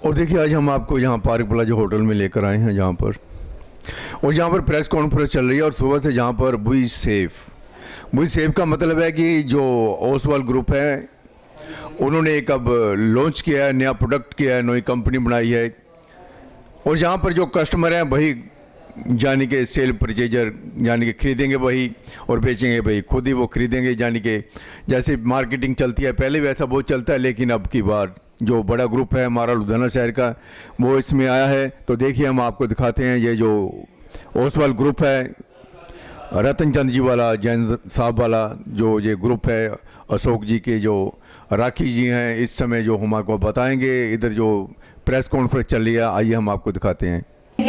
और देखिए आज हम आपको यहाँ पार्क प्लाजा होटल में लेकर आए हैं जहाँ पर, और यहाँ पर प्रेस कॉन्फ्रेंस चल रही है। और सुबह से जहाँ पर वी सेफ का मतलब है कि जो ओसवाल ग्रुप है उन्होंने एक अब लॉन्च किया है, नया प्रोडक्ट किया है, नई कंपनी बनाई है। और यहाँ पर जो कस्टमर हैं वही यानी कि सेल परचेजर यानी कि खरीदेंगे वही और बेचेंगे वही, खुद ही वो खरीदेंगे। यानी कि जैसे मार्केटिंग चलती है पहले वैसा बहुत चलता है, लेकिन अब की बार जो बड़ा ग्रुप है हमारा लुधियाना शहर का वो इसमें आया है। तो देखिए हम आपको दिखाते हैं ये जो ओसवाल ग्रुप है, रतन चंद जी वाला, जैन साहब वाला जो ये ग्रुप है, अशोक जी के जो राखी जी हैं इस समय जो हम आपको बताएंगे। इधर जो प्रेस कॉन्फ्रेंस चल रही है आइए हम आपको दिखाते हैं।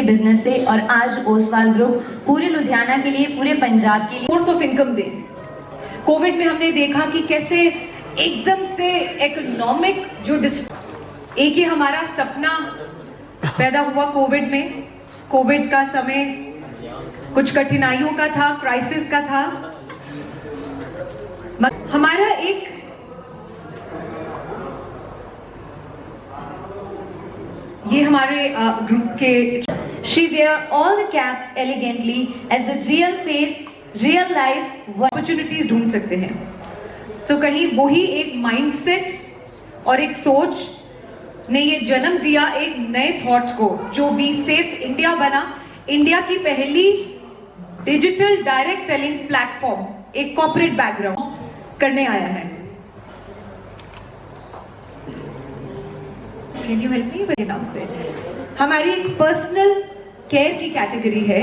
बिजनेस से और आज ओसवाल ग्रुप पूरे लुधियाना के लिए, पूरे पंजाब के लिए source of income they. Covid में हमने देखा कि कैसे एकदम से इकोनॉमिक जो एक ही हमारा सपना पैदा हुआ कोविड में। कोविड का समय कुछ कठिनाइयों का था, क्राइसिस का था। हमारा एक ये हमारे ग्रुप के she wear all the caps elegantly as a real face, real life opportunities ढूंढ सकते हैं। सो कहीं वही एक माइंडसेट और एक सोच ने ये जन्म दिया एक नए थॉट्स को, जो वी सेफ इंडिया बना। इंडिया की पहली डिजिटल डायरेक्ट सेलिंग प्लेटफॉर्म एक कॉर्पोरेट बैकग्राउंड करने आया है। Can you help me with नाम से? हमारी एक पर्सनल केयर की कैटेगरी है,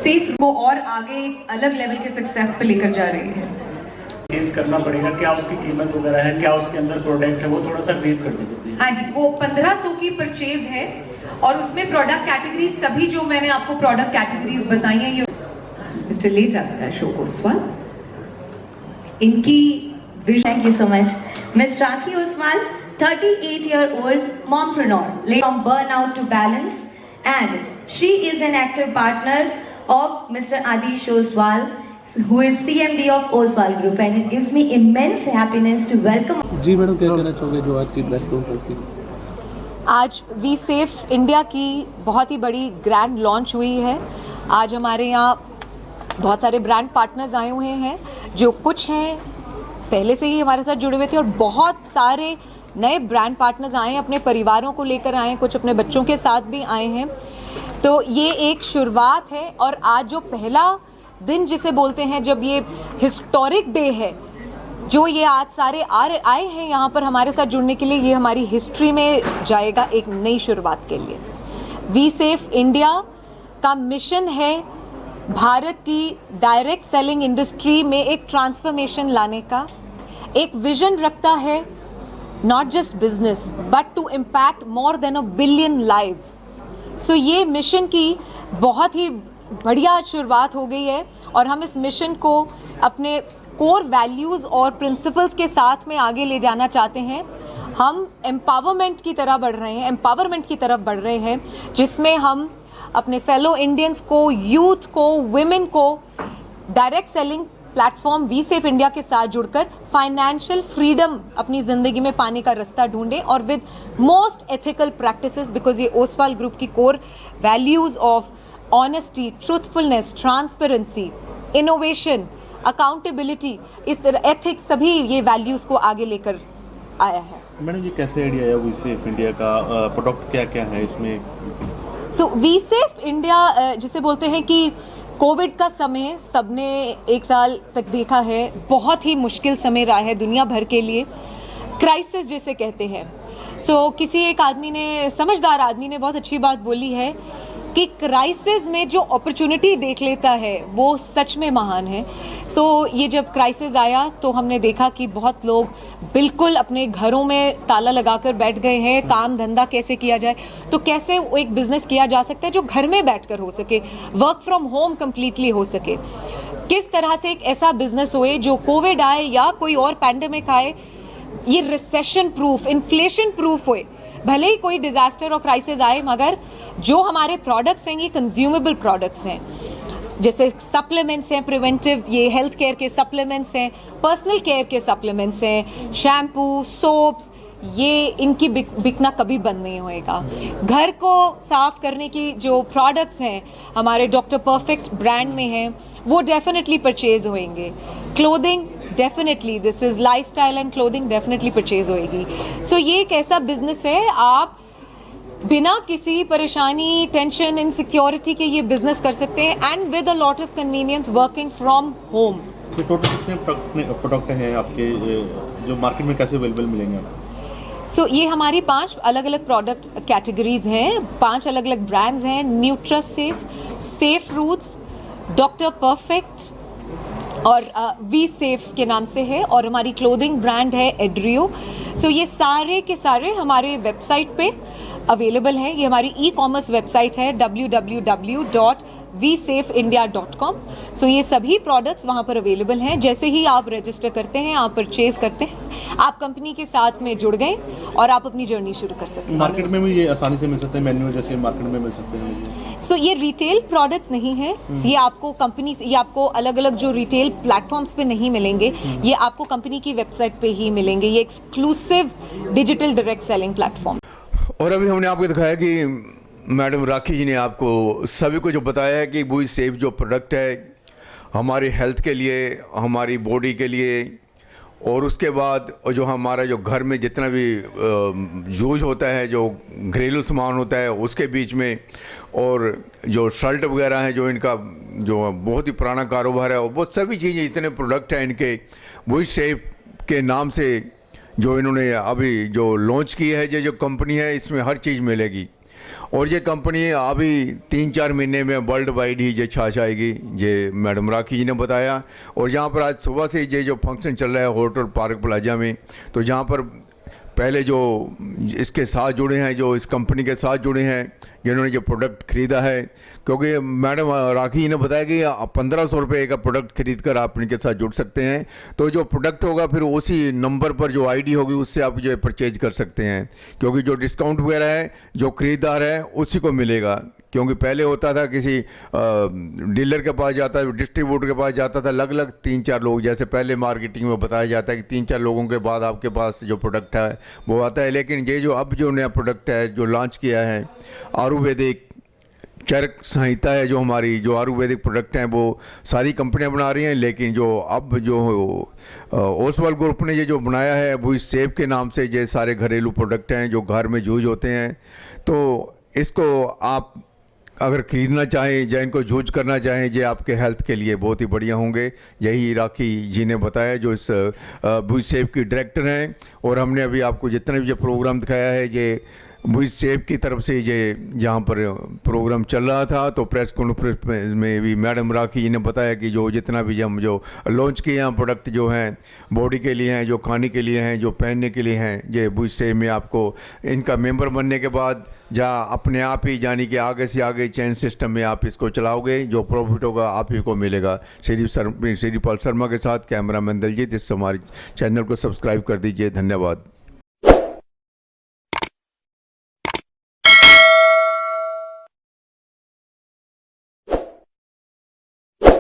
सेफ को और आगे एक अलग लेवल के सक्सेस पे लेकर जा रही है। चेंज करना पड़ेगा, क्या उसकी कीमत वगैरह है, क्या उसके अंदर प्रोडक्ट है, वो थोड़ा सा ब्रीफ कर दीजिए। हाँ जी, वो 1500 की परचेज है और उसमें प्रोडक्ट कैटेगरी सभी जो मैंने आपको प्रोडक्ट कैटेगरीज बताई है, ये मिस्टर लेट अशोक ओसवाल इनकी vision. Thank you so much. Ms. Rakhi Oswal, 38-year-old mompreneur, from burnout to balance, and she is an active partner of Mr. Adish Oswal, who is CMD of Oswal Group, and it gives me immense happiness to welcome. जी madam, क्या कहना चाहोगे जो आज की press conference थी? आज we safe India की बहुत ही बड़ी ग्रैंड लॉन्च हुई है। आज हमारे यहाँ बहुत सारे ब्रांड पार्टनर्स आए हुए हैं, जो कुछ हैं पहले से ही हमारे साथ जुड़े हुए थे और बहुत सारे नए ब्रांड पार्टनर्स आए हैं, अपने परिवारों को लेकर आए हैं, कुछ अपने बच्चों के साथ भी आए हैं। तो ये एक शुरुआत है और आज जो पहला दिन जिसे बोलते हैं, जब ये हिस्टोरिक डे है, जो ये आज सारे आए हैं यहाँ पर हमारे साथ जुड़ने के लिए, ये हमारी हिस्ट्री में जाएगा एक नई शुरुआत के लिए। वी सेफ इंडिया का मिशन है भारत की डायरेक्ट सेलिंग इंडस्ट्री में एक ट्रांसफॉर्मेशन लाने का। एक विजन रखता है not just business but to impact more than 1 billion lives. So ये मिशन की बहुत ही बढ़िया शुरुआत हो गई है और हम इस मिशन को अपने कोर वैल्यूज़ और प्रिंसिपल्स के साथ में आगे ले जाना चाहते हैं। हम एम्पावरमेंट की तरफ बढ़ रहे हैं, जिसमें हम अपने फेलो इंडियंस को, यूथ को, विमेन को direct selling platform we safe India के साथ जुड़कर फाइनेंशियल फ्रीडम अपनी ज़िंदगी में पाने का रास्ता ढूंढें और with most ethical practices, because ये ओसवाल ग्रुप की core values of honesty, truthfulness, transparency, innovation, accountability, इस तरह एथिक्स, सभी ये वैल्यूज़ को आगे लेकर आया है। मैडम ये कैसे आइडिया आया वी सेफ इंडिया का? प्रोडक्ट क्या क्या है इसमें? सो वी सेफ इंडिया जिसे बोलते हैं कि कोविड का समय सबने 1 साल तक देखा है, बहुत ही मुश्किल समय रहा है दुनिया भर के लिए, क्राइसिस जिसे कहते हैं। सो किसी एक आदमी ने, समझदार आदमी ने बहुत अच्छी बात बोली है कि क्राइसिस में जो अपॉर्चुनिटी देख लेता है वो सच में महान है। सो ये जब क्राइसिस आया तो हमने देखा कि बहुत लोग बिल्कुल अपने घरों में ताला लगाकर बैठ गए हैं। काम धंधा कैसे किया जाए, तो कैसे एक बिज़नेस किया जा सकता है जो घर में बैठकर हो सके, वर्क फ्रॉम होम कम्प्लीटली हो सके। किस तरह से एक ऐसा बिज़नेस होए जो कोविड आए या कोई और पैंडेमिक आए, ये रिसेशन प्रूफ, इन्फ्लेशन प्रूफ होए। भले ही कोई डिज़ास्टर और क्राइसिस आए, मगर जो हमारे प्रोडक्ट्स हैं ये कंज्यूमेबल प्रोडक्ट्स हैं, जैसे सप्लीमेंट्स हैं, प्रिवेंटिव, ये हेल्थ केयर के सप्लीमेंट्स हैं, पर्सनल केयर के सप्लीमेंट्स हैं, शैम्पू, सोप्स, ये इनकी बिकना कभी बंद नहीं होएगा। घर को साफ करने की जो प्रोडक्ट्स हैं हमारे डॉक्टर परफेक्ट ब्रांड में हैं वो डेफिनेटली परचेज होएंगे। Clothing definitely, this is lifestyle and clothing definitely purchase होएगी। सो ये एक ऐसा बिजनेस है, आप बिना किसी परेशानी, टेंशन, इनसिक्योरिटी के ये बिजनेस कर सकते हैं and with a lot of convenience working from home. तो टोटल कितने प्रोडक्ट हैं आपके जो मार्केट में कैसे अवेलेबल मिलेंगे आपको? सो ये हमारी 5 अलग अलग प्रोडक्ट कैटेगरीज हैं, 5 अलग अलग ब्रांड्स हैं। न्यूट्रासेफ, सेफ रूट्स, डॉक्टर परफेक्ट और वी सेफ के नाम से है, और हमारी क्लोथिंग ब्रांड है एड्रियो। सो ये सारे के सारे हमारे वेबसाइट पे अवेलेबल हैं। ये हमारी ई-कॉमर्स वेबसाइट है www.vsafeindia.com। सो ये सभी प्रोडक्ट्स वहाँ पर अवेलेबल हैं। जैसे ही आप रजिस्टर करते हैं, आप परचेज करते हैं, आप कंपनी के साथ में जुड़ गए और आप अपनी जर्नी शुरू कर सकते हैं। मार्केट में भी ये आसानी से मिल सकते हैं, मेन्यू जैसे मार्केट में मिल सकते हैं? सो ये रिटेल प्रोडक्ट्स नहीं है, ये आपको कंपनी से, ये आपको अलग अलग जो रिटेल प्लेटफॉर्म्स पे नहीं मिलेंगे, ये आपको कंपनी की वेबसाइट पे ही मिलेंगे। ये exclusive digital direct selling platform. और अभी हमने आपको दिखाया कि मैडम राखी जी ने आपको सभी को जो बताया है कि बुई सेफ जो प्रोडक्ट है हमारी हेल्थ के लिए, हमारी बॉडी के लिए, और उसके बाद जो हमारा जो घर में जितना भी यूज होता है, जो घरेलू सामान होता है उसके बीच में, और जो शर्ट वगैरह हैं जो इनका जो बहुत ही पुराना कारोबार है, वो सभी चीज़ें इतने प्रोडक्ट हैं इनके बुई सेफ के नाम से जो इन्होंने अभी जो लॉन्च की है, जो कंपनी है, इसमें हर चीज़ मिलेगी। और ये कंपनी अभी 3-4 महीने में वर्ल्ड वाइड ही ये छा जाएगी, ये मैडम राखी जी ने बताया। और यहाँ पर आज सुबह से ये जो फंक्शन चल रहा है होटल पार्क प्लाजा में, तो जहाँ पर पहले जो इसके साथ जुड़े हैं, जो इस कंपनी के साथ जुड़े हैं, जिन्होंने जो प्रोडक्ट ख़रीदा है, क्योंकि मैडम राखी जी ने बताया कि 1500 रुपये का प्रोडक्ट खरीद कर आप इनके साथ जुड़ सकते हैं। तो जो प्रोडक्ट होगा फिर उसी नंबर पर जो आईडी होगी उससे आप जो है परचेज कर सकते हैं, क्योंकि जो डिस्काउंट वगैरह है जो ख़रीदार है उसी को मिलेगा। क्योंकि पहले होता था किसी डीलर के पास जाता, डिस्ट्रीब्यूटर के पास जाता था, अलग अलग 3-4 लोग, जैसे पहले मार्केटिंग में बताया जाता है कि 3-4 लोगों के बाद आपके पास जो प्रोडक्ट है वो आता है। लेकिन ये जो अब जो नया प्रोडक्ट है जो लॉन्च किया है, आयुर्वेदिक चरक संहिता है, जो हमारी जो आयुर्वेदिक प्रोडक्ट हैं वो सारी कंपनियां बना रही हैं, लेकिन जो अब जो ओसवाल ग्रुप ने ये जो बनाया है वो सेफ के नाम से, ये सारे घरेलू प्रोडक्ट हैं जो घर में यूज होते हैं। तो इसको आप अगर ख़रीदना चाहें या इनको यूज करना चाहें, ये आपके हेल्थ के लिए बहुत ही बढ़िया होंगे। यही राखी जी ने बताया जो इस बुई सेफ की डायरेक्टर हैं। और हमने अभी आपको जितना भी ये प्रोग्राम दिखाया है, ये बुई सेफ की तरफ से ये जहाँ पर प्रोग्राम चल रहा था, तो प्रेस कॉन्फ्रेंस में भी मैडम राखी जी ने बताया कि जो जितना भी हम जो लॉन्च किए हैं प्रोडक्ट जो हैं बॉडी के लिए हैं, जो खाने के लिए हैं, जो पहनने के लिए हैं, ये बुई सेफ में आपको इनका मेंबर बनने के बाद जहाँ अपने आप ही यानी कि आगे से आगे चैन सिस्टम में आप इसको चलाओगे, जो प्रॉफिट होगा आप ही को मिलेगा। श्रीपाल शर्मा के साथ कैमरामैन दलजीत। इस हमारे चैनल को सब्सक्राइब कर दीजिए। धन्यवाद।